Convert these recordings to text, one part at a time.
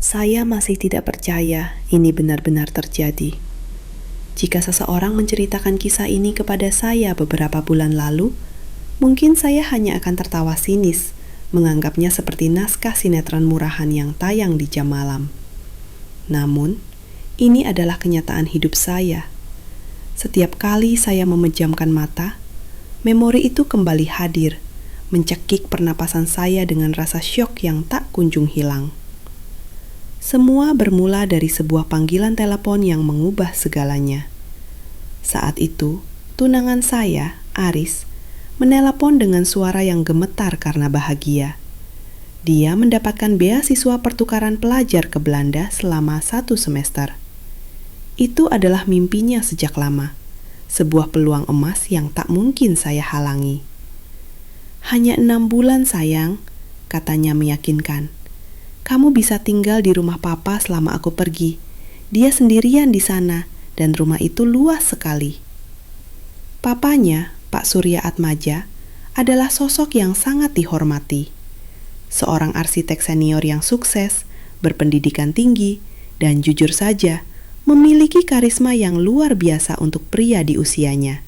Saya masih tidak percaya ini benar-benar terjadi. Jika seseorang menceritakan kisah ini kepada saya beberapa bulan lalu, mungkin saya hanya akan tertawa sinis, menganggapnya seperti naskah sinetron murahan yang tayang di jam malam. Namun, ini adalah kenyataan hidup saya. Setiap kali saya memejamkan mata, memori itu kembali hadir, mencekik pernapasan saya dengan rasa syok yang tak kunjung hilang. Semua bermula dari sebuah panggilan telepon yang mengubah segalanya. Saat itu, tunangan saya, Aris, menelepon dengan suara yang gemetar karena bahagia. Dia mendapatkan beasiswa pertukaran pelajar ke Belanda selama 1 semester. Itu adalah mimpinya sejak lama, sebuah peluang emas yang tak mungkin saya halangi. "Hanya 6 bulan sayang," katanya meyakinkan. "Kamu bisa tinggal di rumah papa selama aku pergi. Dia sendirian di sana dan rumah itu luas sekali." Papanya, Pak Surya Atmaja, adalah sosok yang sangat dihormati. Seorang arsitek senior yang sukses, berpendidikan tinggi, dan jujur saja, memiliki karisma yang luar biasa untuk pria di usianya.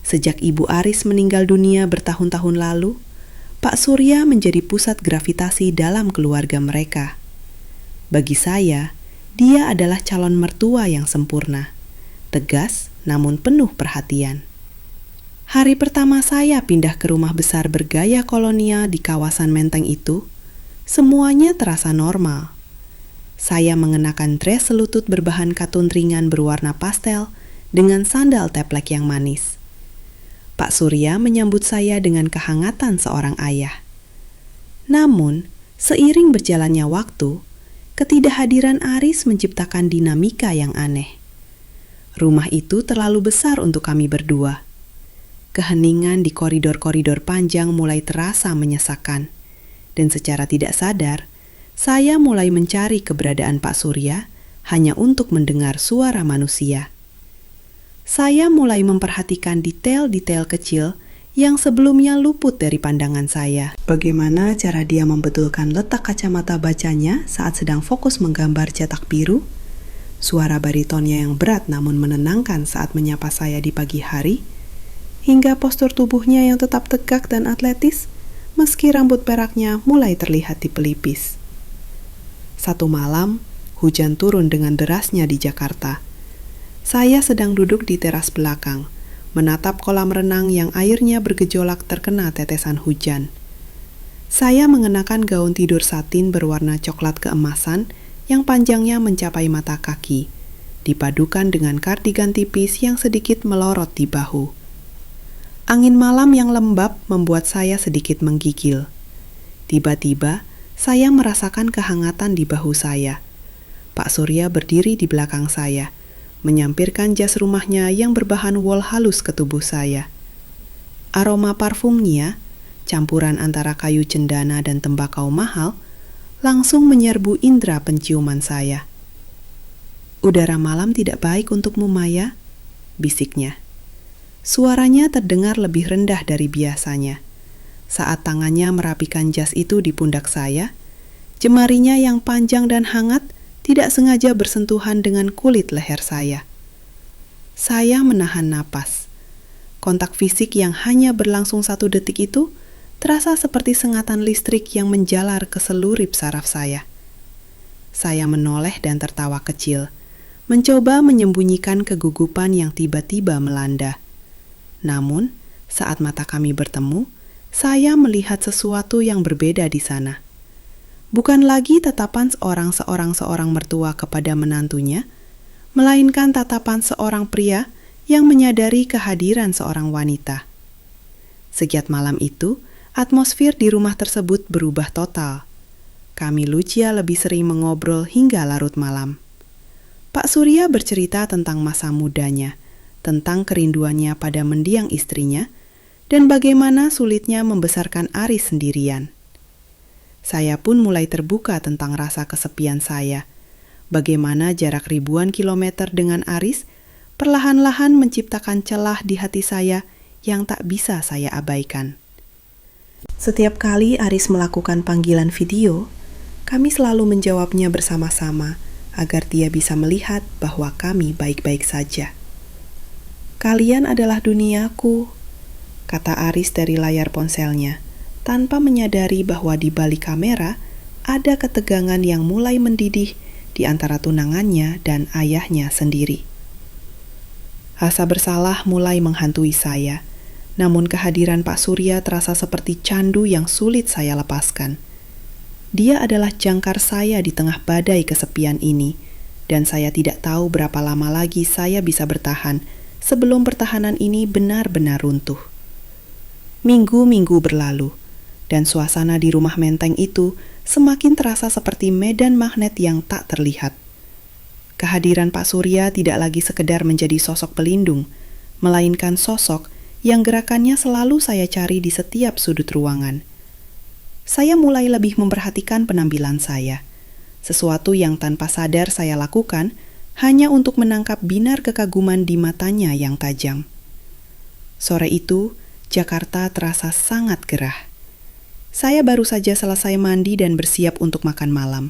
Sejak Ibu Aris meninggal dunia bertahun-tahun lalu, Pak Surya menjadi pusat gravitasi dalam keluarga mereka. Bagi saya, dia adalah calon mertua yang sempurna, tegas namun penuh perhatian. Hari pertama saya pindah ke rumah besar bergaya kolonial di kawasan Menteng itu, semuanya terasa normal. Saya mengenakan dress selutut berbahan katun ringan berwarna pastel dengan sandal teplek yang manis. Pak Surya menyambut saya dengan kehangatan seorang ayah. Namun, seiring berjalannya waktu, ketidakhadiran Aris menciptakan dinamika yang aneh. Rumah itu terlalu besar untuk kami berdua. Keheningan di koridor-koridor panjang mulai terasa menyesakkan, dan secara tidak sadar, saya mulai mencari keberadaan Pak Surya hanya untuk mendengar suara manusia. Saya mulai memperhatikan detail-detail kecil yang sebelumnya luput dari pandangan saya. Bagaimana cara dia membetulkan letak kacamata bacanya saat sedang fokus menggambar cetak biru? Suara baritonnya yang berat namun menenangkan saat menyapa saya di pagi hari? Hingga postur tubuhnya yang tetap tegak dan atletis, meski rambut peraknya mulai terlihat di pelipis. Satu malam, hujan turun dengan derasnya di Jakarta. Saya sedang duduk di teras belakang, menatap kolam renang yang airnya bergejolak terkena tetesan hujan. Saya mengenakan gaun tidur satin berwarna coklat keemasan yang panjangnya mencapai mata kaki, dipadukan dengan kardigan tipis yang sedikit melorot di bahu. Angin malam yang lembab membuat saya sedikit menggigil. Tiba-tiba, saya merasakan kehangatan di bahu saya. Pak Surya berdiri di belakang saya, menyampirkan jas rumahnya yang berbahan wol halus ke tubuh saya. Aroma parfumnya, campuran antara kayu cendana dan tembakau mahal, langsung menyerbu indera penciuman saya. "Udara malam tidak baik untukmu, Maya," bisiknya. Suaranya terdengar lebih rendah dari biasanya. Saat tangannya merapikan jas itu di pundak saya, jemarinya yang panjang dan hangat tidak sengaja bersentuhan dengan kulit leher saya. Saya menahan napas. Kontak fisik yang hanya berlangsung 1 detik itu terasa seperti sengatan listrik yang menjalar ke selurip saraf saya. Saya menoleh dan tertawa kecil, mencoba menyembunyikan kegugupan yang tiba-tiba melanda. Namun, saat mata kami bertemu, saya melihat sesuatu yang berbeda di sana. Bukan lagi tatapan seorang mertua kepada menantunya, melainkan tatapan seorang pria yang menyadari kehadiran seorang wanita. Sejak malam itu, atmosfer di rumah tersebut berubah total. Kami Lucia lebih sering mengobrol hingga larut malam. Pak Surya bercerita tentang masa mudanya, tentang kerinduannya pada mendiang istrinya, dan bagaimana sulitnya membesarkan Aris sendirian. Saya pun mulai terbuka tentang rasa kesepian saya, bagaimana jarak ribuan kilometer dengan Aris perlahan-lahan menciptakan celah di hati saya yang tak bisa saya abaikan. Setiap kali Aris melakukan panggilan video, Kami selalu menjawabnya bersama-sama agar dia bisa melihat bahwa kami baik-baik saja. "Kalian adalah duniaku," kata Aris dari layar ponselnya, tanpa menyadari bahwa di balik kamera ada ketegangan yang mulai mendidih di antara tunangannya dan ayahnya sendiri. Rasa bersalah mulai menghantui saya, namun kehadiran Pak Surya terasa seperti candu yang sulit saya lepaskan. Dia adalah jangkar saya di tengah badai kesepian ini, dan saya tidak tahu berapa lama lagi saya bisa bertahan sebelum pertahanan ini benar-benar runtuh. Minggu-minggu berlalu, dan suasana di rumah menteng itu semakin terasa seperti medan magnet yang tak terlihat. Kehadiran Pak Surya tidak lagi sekedar menjadi sosok pelindung, melainkan sosok yang gerakannya selalu saya cari di setiap sudut ruangan. Saya mulai lebih memperhatikan penampilan saya, sesuatu yang tanpa sadar saya lakukan hanya untuk menangkap binar kekaguman di matanya yang tajam. Sore itu, Jakarta terasa sangat gerah. Saya baru saja selesai mandi dan bersiap untuk makan malam.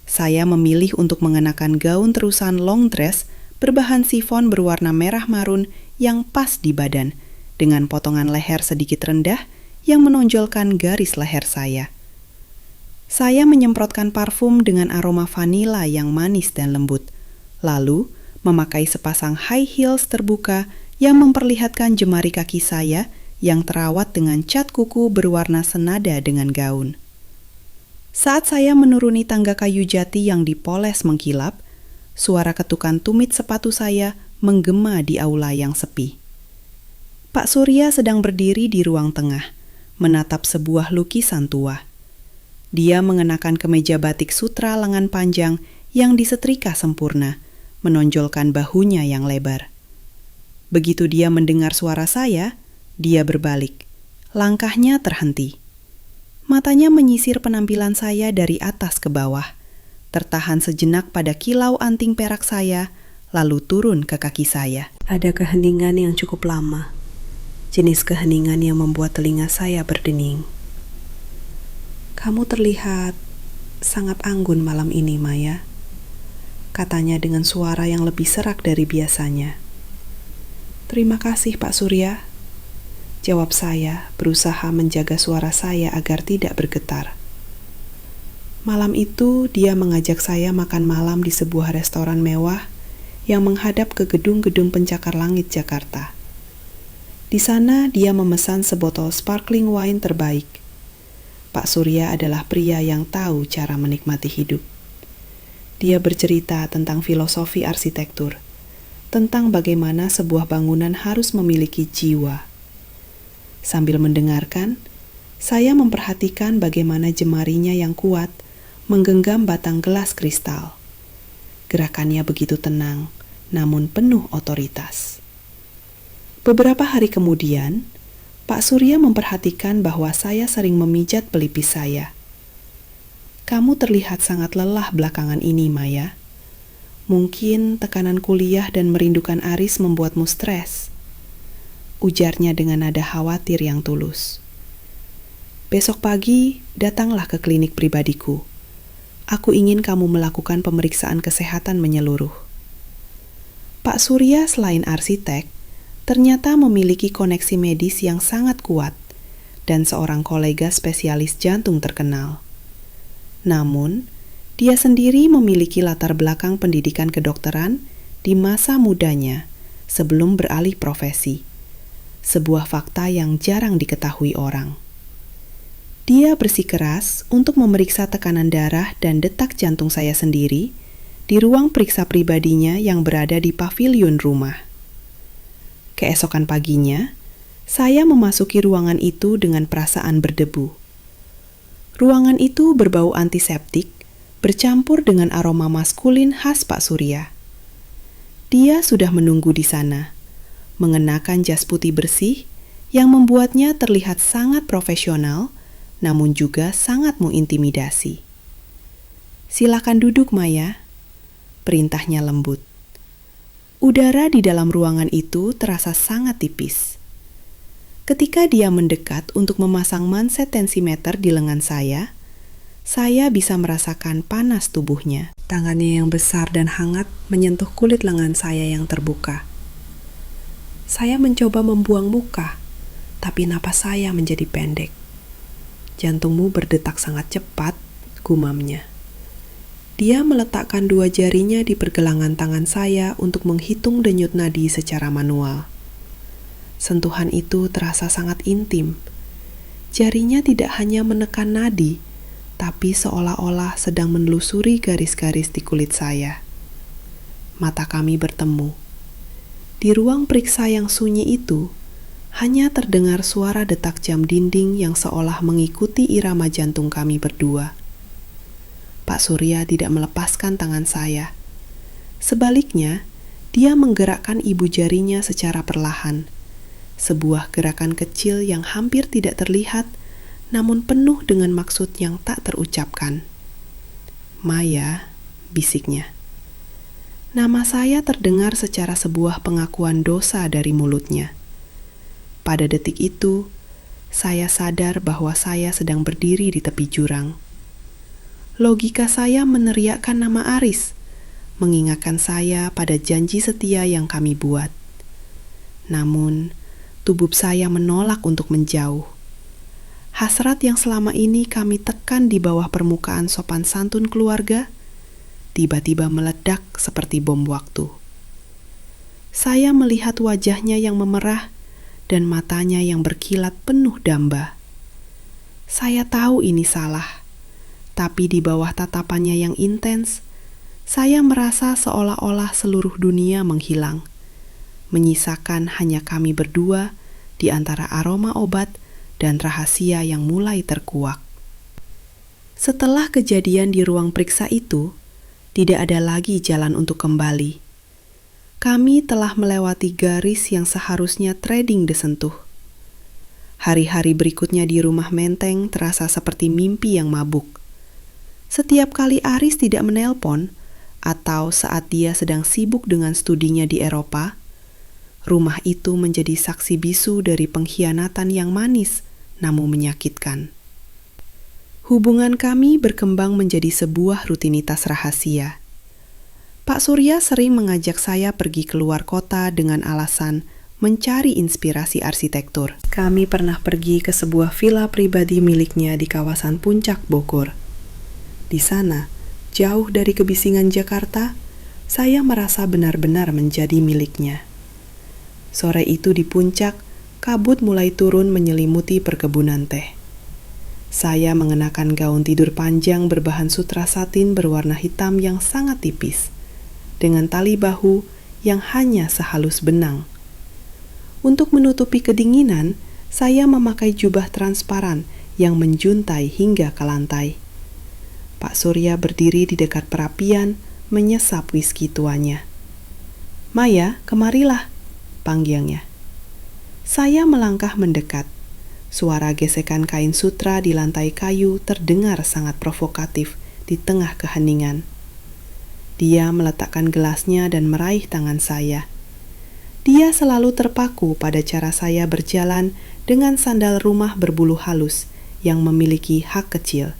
Saya memilih untuk mengenakan gaun terusan long dress berbahan sifon berwarna merah marun yang pas di badan, dengan potongan leher sedikit rendah yang menonjolkan garis leher saya. Saya menyemprotkan parfum dengan aroma vanila yang manis dan lembut, lalu memakai sepasang high heels terbuka yang memperlihatkan jemari kaki saya yang terawat dengan cat kuku berwarna senada dengan gaun. Saat saya menuruni tangga kayu jati yang dipoles mengkilap, suara ketukan tumit sepatu saya menggema di aula yang sepi. Pak Surya sedang berdiri di ruang tengah, menatap sebuah lukisan tua. Dia mengenakan kemeja batik sutra lengan panjang yang disetrika sempurna, menonjolkan bahunya yang lebar. Begitu dia mendengar suara saya, dia berbalik. Langkahnya terhenti. Matanya menyisir penampilan saya dari atas ke bawah, tertahan sejenak pada kilau anting perak saya, lalu turun ke kaki saya. Ada keheningan yang cukup lama. Jenis keheningan yang membuat telinga saya berdening. "Kamu terlihat sangat anggun malam ini, Maya," katanya dengan suara yang lebih serak dari biasanya. "Terima kasih, Pak Surya," jawab saya, berusaha menjaga suara saya agar tidak bergetar. Malam itu, dia mengajak saya makan malam di sebuah restoran mewah yang menghadap ke gedung-gedung pencakar langit Jakarta. Di sana, dia memesan sebotol sparkling wine terbaik. Pak Surya adalah pria yang tahu cara menikmati hidup. Dia bercerita tentang filosofi arsitektur, tentang bagaimana sebuah bangunan harus memiliki jiwa. Sambil mendengarkan, saya memperhatikan bagaimana jemarinya yang kuat menggenggam batang gelas kristal. Gerakannya begitu tenang, namun penuh otoritas. Beberapa hari kemudian, Pak Surya memperhatikan bahwa saya sering memijat pelipis saya. "Kamu terlihat sangat lelah belakangan ini, Maya. Mungkin tekanan kuliah dan merindukan Aris membuatmu stres," ujarnya dengan nada khawatir yang tulus. "Besok pagi, datanglah ke klinik pribadiku. Aku ingin kamu melakukan pemeriksaan kesehatan menyeluruh." Pak Surya selain arsitek, ternyata memiliki koneksi medis yang sangat kuat dan seorang kolega spesialis jantung terkenal. Namun, dia sendiri memiliki latar belakang pendidikan kedokteran di masa mudanya sebelum beralih profesi. Sebuah fakta yang jarang diketahui orang. Dia bersikeras untuk memeriksa tekanan darah dan detak jantung saya sendiri di ruang periksa pribadinya yang berada di pavilion rumah. Keesokan paginya, saya memasuki ruangan itu dengan perasaan berdebu. Ruangan itu berbau antiseptik, bercampur dengan aroma maskulin khas Pak Surya. Dia sudah menunggu di sana, mengenakan jas putih bersih yang membuatnya terlihat sangat profesional, namun juga sangat mengintimidasi. "Silakan duduk, Maya," perintahnya lembut. Udara di dalam ruangan itu terasa sangat tipis. Ketika dia mendekat untuk memasang manset tensimeter di lengan saya Saya bisa merasakan panas tubuhnya. Tangannya yang besar dan hangat menyentuh kulit lengan saya yang terbuka. Saya mencoba membuang muka, tapi napas saya menjadi pendek. Jantungmu berdetak sangat cepat, gumamnya. Dia meletakkan 2 jarinya di pergelangan tangan saya untuk menghitung denyut nadi secara manual. Sentuhan itu terasa sangat intim. Jarinya tidak hanya menekan nadi, tapi seolah-olah sedang menelusuri garis-garis di kulit saya. Mata kami bertemu. Di ruang periksa yang sunyi itu, hanya terdengar suara detak jam dinding yang seolah mengikuti irama jantung kami berdua. Pak Surya tidak melepaskan tangan saya. Sebaliknya, dia menggerakkan ibu jarinya secara perlahan. Sebuah gerakan kecil yang hampir tidak terlihat, namun penuh dengan maksud yang tak terucapkan. "Maya," bisiknya. Nama saya terdengar secara sebuah pengakuan dosa dari mulutnya. Pada detik itu, saya sadar bahwa saya sedang berdiri di tepi jurang. Logika saya meneriakkan nama Aris, mengingatkan saya pada janji setia yang kami buat. Namun, tubuh saya menolak untuk menjauh. Hasrat yang selama ini kami tekan di bawah permukaan sopan santun keluarga, tiba-tiba meledak seperti bom waktu. Saya melihat wajahnya yang memerah dan matanya yang berkilat penuh damba. Saya tahu ini salah, tapi di bawah tatapannya yang intens, saya merasa seolah-olah seluruh dunia menghilang, menyisakan hanya kami berdua di antara aroma obat dan rahasia yang mulai terkuak. Setelah kejadian di ruang periksa itu, tidak ada lagi jalan untuk kembali. Kami telah melewati garis yang seharusnya trading disentuh. Hari-hari berikutnya di rumah Menteng terasa seperti mimpi yang mabuk. Setiap kali Aris tidak menelpon, atau saat dia sedang sibuk dengan studinya di Eropa, rumah itu menjadi saksi bisu dari pengkhianatan yang manis namun menyakitkan. Hubungan kami berkembang menjadi sebuah rutinitas rahasia. Pak Surya sering mengajak saya pergi keluar kota dengan alasan mencari inspirasi arsitektur. Kami pernah pergi ke sebuah villa pribadi miliknya di kawasan Puncak, Bogor. Di sana, jauh dari kebisingan Jakarta, saya merasa benar-benar menjadi miliknya. Sore itu di puncak, kabut mulai turun menyelimuti perkebunan teh. Saya mengenakan gaun tidur panjang berbahan sutra satin berwarna hitam yang sangat tipis, dengan tali bahu yang hanya sehalus benang. Untuk menutupi kedinginan, saya memakai jubah transparan yang menjuntai hingga ke lantai. Pak Surya berdiri di dekat perapian, menyesap whisky tuanya. "Maya, kemarilah," panggilnya. Saya melangkah mendekat. Suara gesekan kain sutra di lantai kayu terdengar sangat provokatif di tengah keheningan. Dia meletakkan gelasnya dan meraih tangan saya. Dia selalu terpaku pada cara saya berjalan dengan sandal rumah berbulu halus yang memiliki hak kecil.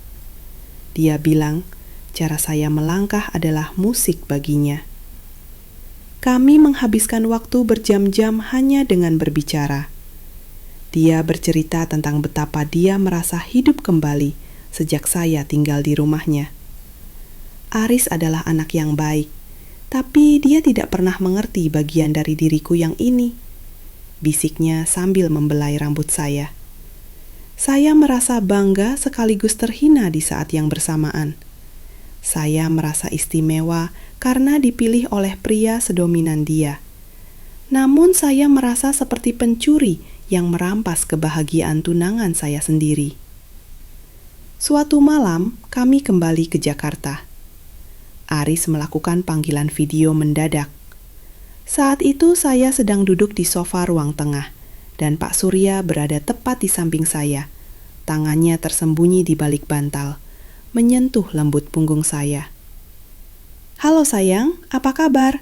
Dia bilang, cara saya melangkah adalah musik baginya. Kami menghabiskan waktu berjam-jam hanya dengan berbicara. Dia bercerita tentang betapa dia merasa hidup kembali sejak saya tinggal di rumahnya. Aris adalah anak yang baik, tapi dia tidak pernah mengerti bagian dari diriku yang ini, bisiknya sambil membelai rambut saya. Saya merasa bangga sekaligus terhina di saat yang bersamaan. Saya merasa istimewa karena dipilih oleh pria sedominan dia. Namun saya merasa seperti pencuri yang merampas kebahagiaan tunangan saya sendiri. Suatu malam, kami kembali ke Jakarta. Aris melakukan panggilan video mendadak. Saat itu saya sedang duduk di sofa ruang tengah, dan Pak Surya berada tepat di samping saya. Tangannya tersembunyi di balik bantal, menyentuh lembut punggung saya. "Halo sayang, apa kabar?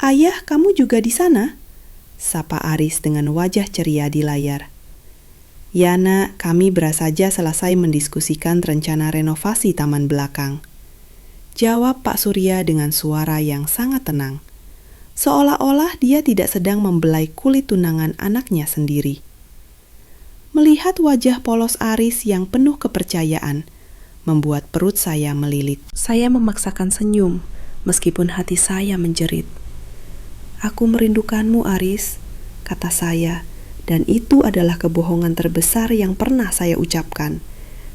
Ayah, kamu juga di sana?" sapa Aris dengan wajah ceria di layar. Ya nak, kami baru saja selesai mendiskusikan rencana renovasi taman belakang. Jawab Pak Surya dengan suara yang sangat tenang. Seolah-olah dia tidak sedang membelai kulit tunangan anaknya sendiri. Melihat wajah polos Aris yang penuh kepercayaan, membuat perut saya melilit. Saya memaksakan senyum, meskipun hati saya menjerit. "Aku merindukanmu, Aris," kata saya, dan itu adalah kebohongan terbesar yang pernah saya ucapkan,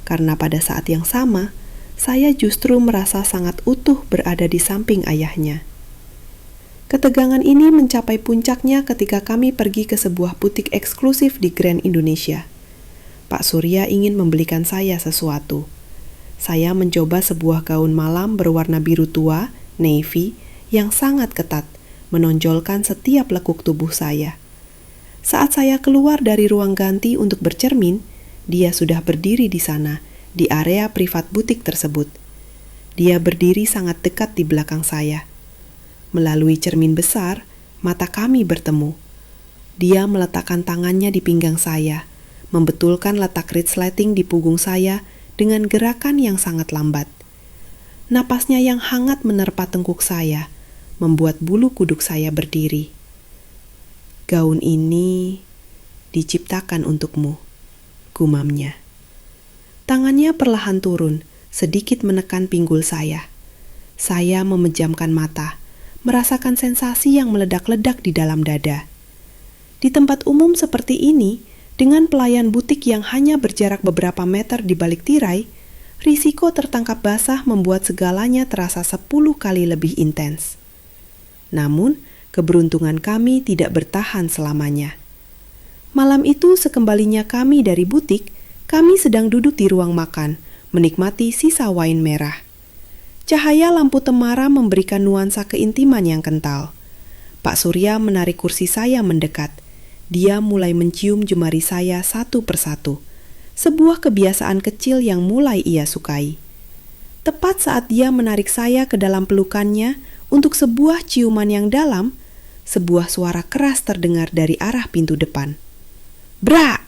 karena pada saat yang sama, saya justru merasa sangat utuh berada di samping ayahnya. Ketegangan ini mencapai puncaknya ketika kami pergi ke sebuah butik eksklusif di Grand Indonesia. Pak Surya ingin membelikan saya sesuatu. Saya mencoba sebuah gaun malam berwarna biru tua, navy, yang sangat ketat, menonjolkan setiap lekuk tubuh saya. Saat saya keluar dari ruang ganti untuk bercermin, dia sudah berdiri di sana, di area privat butik tersebut. Dia berdiri sangat dekat di belakang saya. Melalui cermin besar, mata kami bertemu. Dia meletakkan tangannya di pinggang saya, membetulkan letak resleting di punggung saya dengan gerakan yang sangat lambat. Napasnya yang hangat menerpa tengkuk saya, membuat bulu kuduk saya berdiri. "Gaun ini diciptakan untukmu," gumamnya. Tangannya perlahan turun, sedikit menekan pinggul saya. Saya memejamkan mata, merasakan sensasi yang meledak-ledak di dalam dada. Di tempat umum seperti ini, dengan pelayan butik yang hanya berjarak beberapa meter di balik tirai, risiko tertangkap basah membuat segalanya terasa 10 kali lebih intens. Namun, keberuntungan kami tidak bertahan selamanya. Malam itu sekembalinya kami dari butik, kami sedang duduk di ruang makan, menikmati sisa wain merah. Cahaya lampu temara memberikan nuansa keintiman yang kental. Pak Surya menarik kursi saya mendekat. Dia mulai mencium jemari saya satu persatu. Sebuah kebiasaan kecil yang mulai ia sukai. Tepat saat dia menarik saya ke dalam pelukannya untuk sebuah ciuman yang dalam, sebuah suara keras terdengar dari arah pintu depan. "Brak!"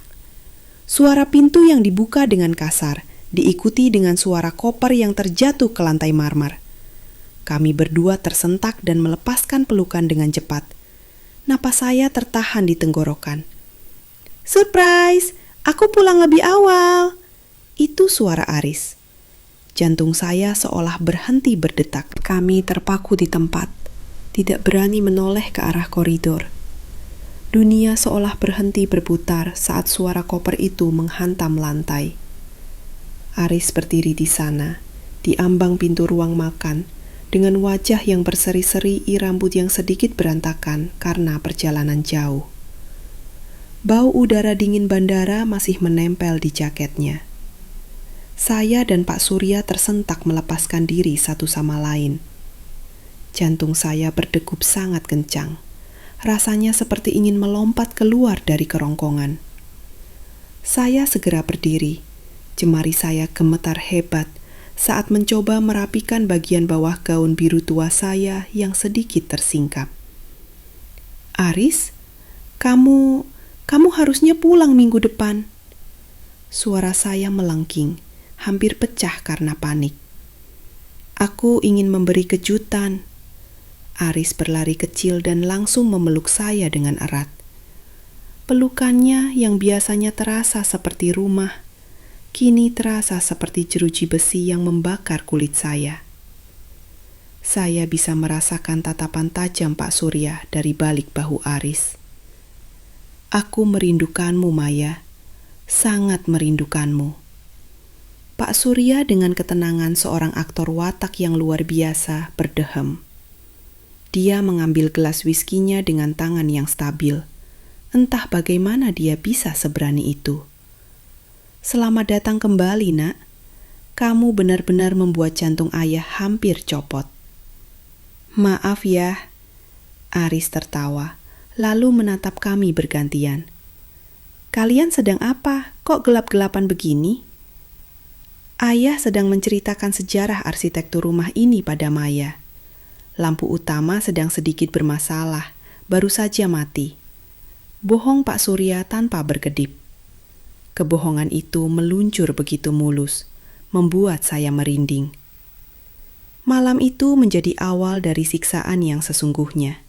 Suara pintu yang dibuka dengan kasar, diikuti dengan suara koper yang terjatuh ke lantai marmer. Kami berdua tersentak dan melepaskan pelukan dengan cepat. Napas saya tertahan di tenggorokan. "Surprise! Aku pulang lebih awal!" Itu suara Aris. Jantung saya seolah berhenti berdetak. Kami terpaku di tempat, tidak berani menoleh ke arah koridor. Dunia seolah berhenti berputar saat suara koper itu menghantam lantai. Aris berdiri di sana, di ambang pintu ruang makan, dengan wajah yang berseri-seri, rambut yang sedikit berantakan karena perjalanan jauh. Bau udara dingin bandara masih menempel di jaketnya. Saya dan Pak Surya tersentak melepaskan diri satu sama lain. Jantung saya berdegup sangat kencang. Rasanya seperti ingin melompat keluar dari kerongkongan. Saya segera berdiri. Jemari saya gemetar hebat saat mencoba merapikan bagian bawah gaun biru tua saya yang sedikit tersingkap. "Aris, kamu harusnya pulang minggu depan." Suara saya melengking, hampir pecah karena panik. "Aku ingin memberi kejutan." Aris berlari kecil dan langsung memeluk saya dengan erat. Pelukannya yang biasanya terasa seperti rumah, kini terasa seperti jeruji besi yang membakar kulit saya. Saya bisa merasakan tatapan tajam Pak Surya dari balik bahu Aris. "Aku merindukanmu, Maya. Sangat merindukanmu." Pak Surya dengan ketenangan seorang aktor watak yang luar biasa berdehem. Dia mengambil gelas whiskinya dengan tangan yang stabil. Entah bagaimana dia bisa seberani itu. "Selamat datang kembali, Nak. Kamu benar-benar membuat jantung ayah hampir copot." "Maaf ya." Aris tertawa, lalu menatap kami bergantian. "Kalian sedang apa? Kok gelap-gelapan begini?" Ayah sedang menceritakan sejarah arsitektur rumah ini pada Maya. Lampu utama sedang sedikit bermasalah, baru saja mati. Bohong Pak Surya tanpa berkedip. Kebohongan itu meluncur begitu mulus, membuat saya merinding. Malam itu menjadi awal dari siksaan yang sesungguhnya.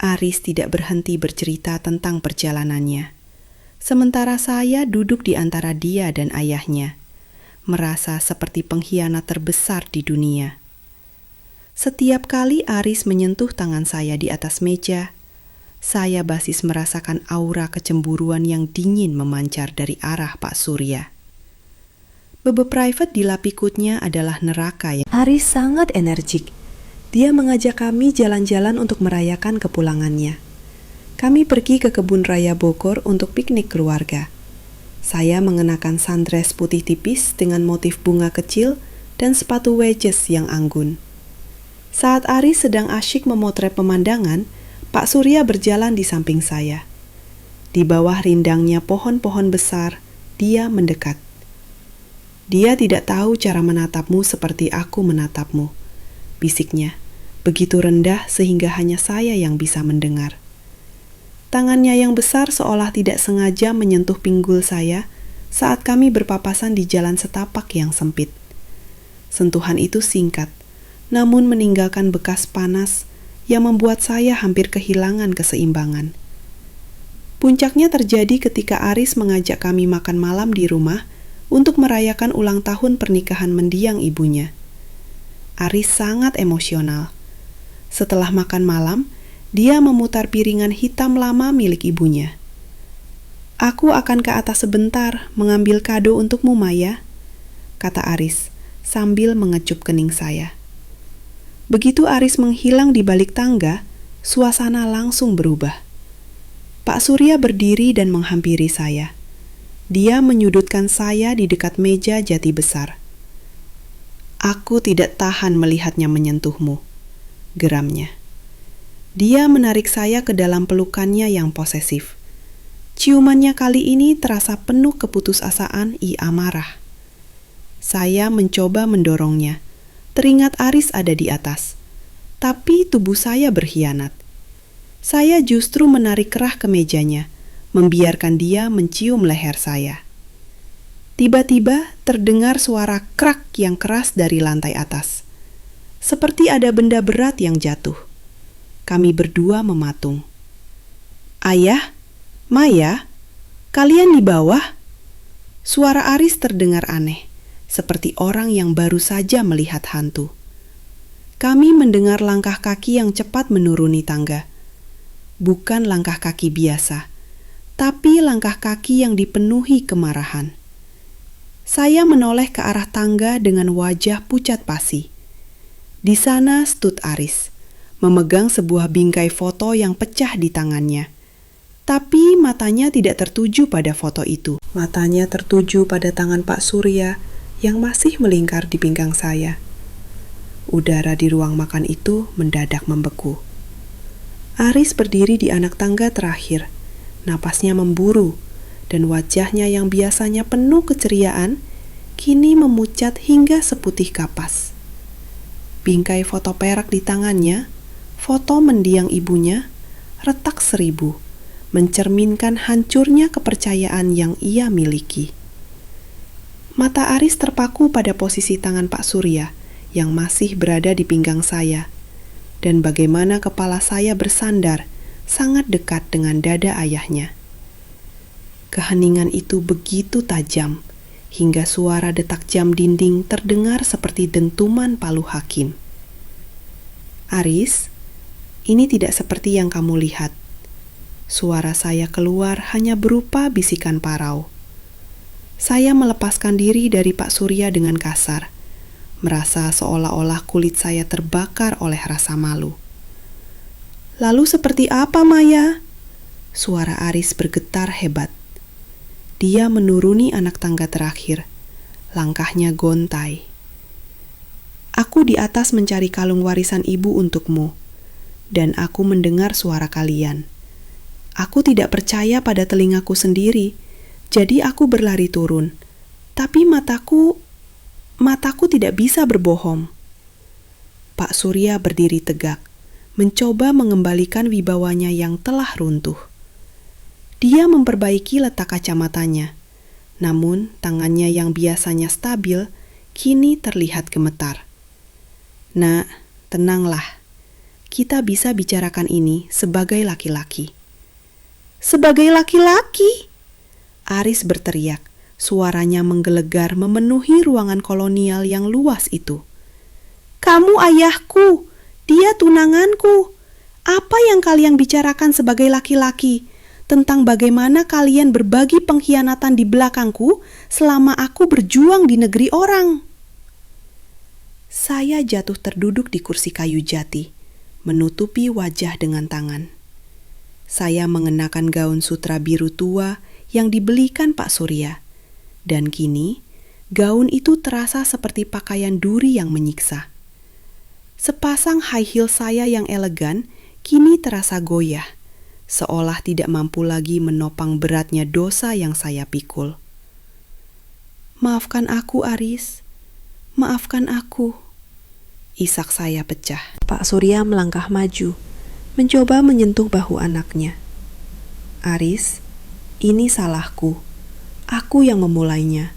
Aris tidak berhenti bercerita tentang perjalanannya. Sementara saya duduk di antara dia dan ayahnya, merasa seperti pengkhianat terbesar di dunia. Setiap kali Aris menyentuh tangan saya di atas meja, saya basis merasakan aura kecemburuan yang dingin memancar dari arah Pak Surya. Bebe private di lap pikutnya adalah neraka ya. Aris sangat energik. Dia mengajak kami jalan-jalan untuk merayakan kepulangannya. Kami pergi ke kebun raya Bogor untuk piknik keluarga. Saya mengenakan sundress putih tipis dengan motif bunga kecil dan sepatu wedges yang anggun. Saat Aris sedang asyik memotret pemandangan, Pak Surya berjalan di samping saya. Di bawah rindangnya pohon-pohon besar, dia mendekat. Dia tidak tahu cara menatapmu seperti aku menatapmu, bisiknya, begitu rendah sehingga hanya saya yang bisa mendengar. Tangannya yang besar seolah tidak sengaja menyentuh pinggul saya saat kami berpapasan di jalan setapak yang sempit. Sentuhan itu singkat, namun meninggalkan bekas panas yang membuat saya hampir kehilangan keseimbangan. Puncaknya terjadi ketika Aris mengajak kami makan malam di rumah untuk merayakan ulang tahun pernikahan mendiang ibunya. Aris sangat emosional. Setelah makan malam, dia memutar piringan hitam lama milik ibunya. "Aku akan ke atas sebentar mengambil kado untukmu, Maya," kata Aris sambil mengecup kening saya. Begitu Aris menghilang di balik tangga, suasana langsung berubah. Pak Surya berdiri dan menghampiri saya. Dia menyudutkan saya di dekat meja jati besar. "Aku tidak tahan melihatnya menyentuhmu," geramnya. Dia menarik saya ke dalam pelukannya yang posesif. Ciumannya kali ini terasa penuh keputusasaan i amarah. Saya mencoba mendorongnya. Teringat Aris ada di atas. Tapi tubuh saya berkhianat. Saya justru menarik kerah ke mejanya, membiarkan dia mencium leher saya. Tiba-tiba terdengar suara krak yang keras dari lantai atas. Seperti ada benda berat yang jatuh. Kami berdua mematung. "Ayah, Maya, kalian di bawah?" Suara Aris terdengar aneh, seperti orang yang baru saja melihat hantu. Kami mendengar langkah kaki yang cepat menuruni tangga. Bukan langkah kaki biasa, tapi langkah kaki yang dipenuhi kemarahan. Saya menoleh ke arah tangga dengan wajah pucat pasi. Di sana stud Aris, memegang sebuah bingkai foto yang pecah di tangannya. Tapi matanya tidak tertuju pada foto itu. Matanya tertuju pada tangan Pak Surya yang masih melingkar di pinggang saya. Udara di ruang makan itu mendadak membeku. Aris berdiri di anak tangga terakhir. Napasnya memburu, dan wajahnya yang biasanya penuh keceriaan, kini memucat hingga seputih kapas. Bingkai foto perak di tangannya, foto mendiang ibunya, retak 1000, mencerminkan hancurnya kepercayaan yang ia miliki. Mata Aris terpaku pada posisi tangan Pak Surya yang masih berada di pinggang saya, dan bagaimana kepala saya bersandar sangat dekat dengan dada ayahnya. Keheningan itu begitu tajam, hingga suara detak jam dinding terdengar seperti dentuman palu hakim. "Aris, ini tidak seperti yang kamu lihat." Suara saya keluar hanya berupa bisikan parau. Saya melepaskan diri dari Pak Surya dengan kasar, merasa seolah-olah kulit saya terbakar oleh rasa malu. "Lalu seperti apa, Maya?" Suara Aris bergetar hebat. Dia menuruni anak tangga terakhir. Langkahnya gontai. "Aku di atas mencari kalung warisan ibu untukmu, dan aku mendengar suara kalian. Aku tidak percaya pada telingaku sendiri, jadi aku berlari turun. Tapi mataku tidak bisa berbohong." Pak Surya berdiri tegak, mencoba mengembalikan wibawanya yang telah runtuh. Dia memperbaiki letak kacamatanya, Namun, tangannya yang biasanya stabil, kini terlihat gemetar. "Nak, tenanglah. Kita bisa bicarakan ini sebagai laki-laki." "Sebagai laki-laki?" Aris berteriak, suaranya menggelegar memenuhi ruangan kolonial yang luas itu. "Kamu ayahku, dia tunanganku. Apa yang kalian bicarakan sebagai laki-laki? Tentang bagaimana kalian berbagi pengkhianatan di belakangku selama aku berjuang di negeri orang." Saya jatuh terduduk di kursi kayu jati, menutupi wajah dengan tangan. Saya mengenakan gaun sutra biru tua yang dibelikan Pak Surya, dan kini gaun itu terasa seperti pakaian duri yang menyiksa. Sepasang high heel saya yang elegan kini terasa goyah, seolah tidak mampu lagi menopang beratnya dosa yang saya pikul. "Maafkan aku, Aris. Maafkan aku." Isak saya pecah. Pak Surya melangkah maju, mencoba menyentuh bahu anaknya. "Aris, ini salahku. Aku yang memulainya.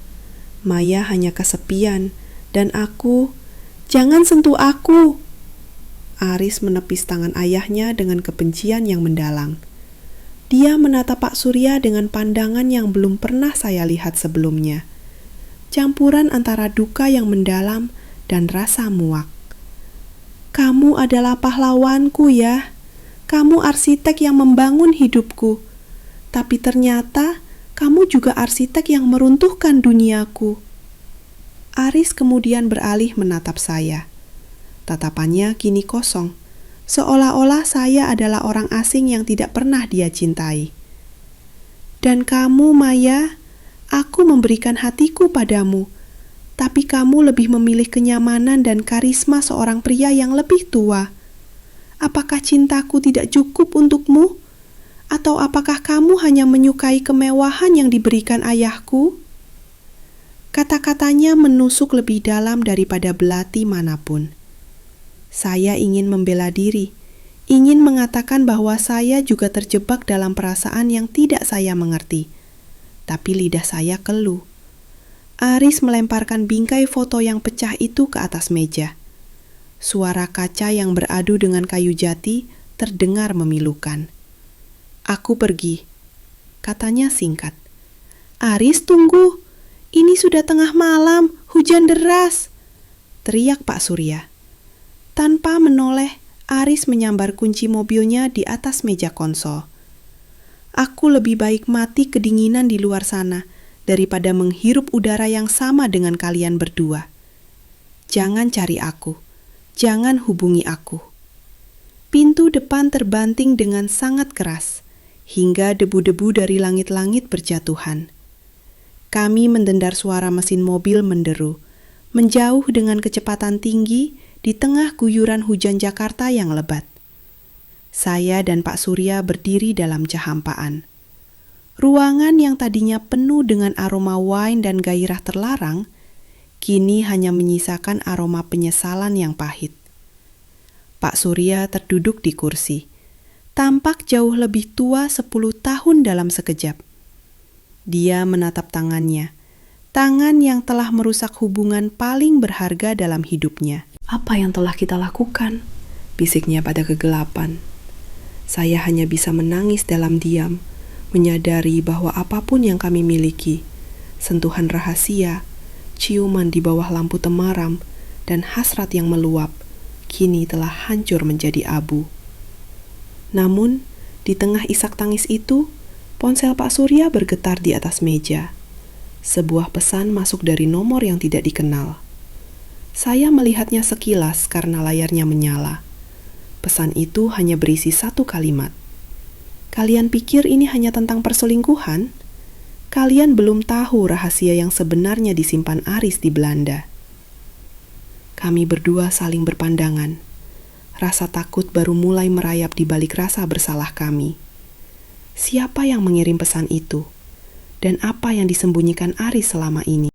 Maya hanya kesepian, dan aku... Jangan sentuh aku!" Aris menepis tangan ayahnya dengan kebencian yang mendalam. Dia menatap Pak Surya dengan pandangan yang belum pernah saya lihat sebelumnya. Campuran antara duka yang mendalam dan rasa muak. "Kamu adalah pahlawanku ya. Kamu arsitek yang membangun hidupku. Tapi ternyata kamu juga arsitek yang meruntuhkan duniaku." Aris kemudian beralih menatap saya. Tatapannya kini kosong, seolah-olah saya adalah orang asing yang tidak pernah dia cintai. "Dan kamu, Maya, aku memberikan hatiku padamu, tapi kamu lebih memilih kenyamanan dan karisma seorang pria yang lebih tua. Apakah cintaku tidak cukup untukmu? Atau apakah kamu hanya menyukai kemewahan yang diberikan ayahku?" Kata-katanya menusuk lebih dalam daripada belati manapun. Saya ingin membela diri, ingin mengatakan bahwa saya juga terjebak dalam perasaan yang tidak saya mengerti. Tapi lidah saya keluh. Aris melemparkan bingkai foto yang pecah itu ke atas meja. Suara kaca yang beradu dengan kayu jati terdengar memilukan. "Aku pergi," katanya singkat. "Aris, tunggu. Ini sudah tengah malam, hujan deras," teriak Pak Surya. Tanpa menoleh, Aris menyambar kunci mobilnya di atas meja konsol. "Aku lebih baik mati kedinginan di luar sana daripada menghirup udara yang sama dengan kalian berdua. Jangan cari aku, jangan hubungi aku." Pintu depan terbanting dengan sangat keras, hingga debu-debu dari langit-langit berjatuhan. Kami mendengar suara mesin mobil menderu, menjauh dengan kecepatan tinggi di tengah guyuran hujan Jakarta yang lebat. Saya dan Pak Surya berdiri dalam kehampaan. Ruangan yang tadinya penuh dengan aroma wine dan gairah terlarang, kini hanya menyisakan aroma penyesalan yang pahit. Pak Surya terduduk di kursi, tampak jauh lebih tua 10 tahun dalam sekejap. Dia menatap tangannya, tangan yang telah merusak hubungan paling berharga dalam hidupnya. "Apa yang telah kita lakukan?" bisiknya pada kegelapan. Saya hanya bisa menangis dalam diam, menyadari bahwa apapun yang kami miliki, sentuhan rahasia, ciuman di bawah lampu temaram, dan hasrat yang meluap, kini telah hancur menjadi abu. Namun, di tengah isak tangis itu, ponsel Pak Surya bergetar di atas meja. Sebuah pesan masuk dari nomor yang tidak dikenal. Saya melihatnya sekilas karena layarnya menyala. Pesan itu hanya berisi satu kalimat. "Kalian pikir ini hanya tentang perselingkuhan? Kalian belum tahu rahasia yang sebenarnya disimpan Aris di Belanda." Kami berdua saling berpandangan. Rasa takut baru mulai merayap di balik rasa bersalah kami. Siapa yang mengirim pesan itu? Dan apa yang disembunyikan Aris selama ini?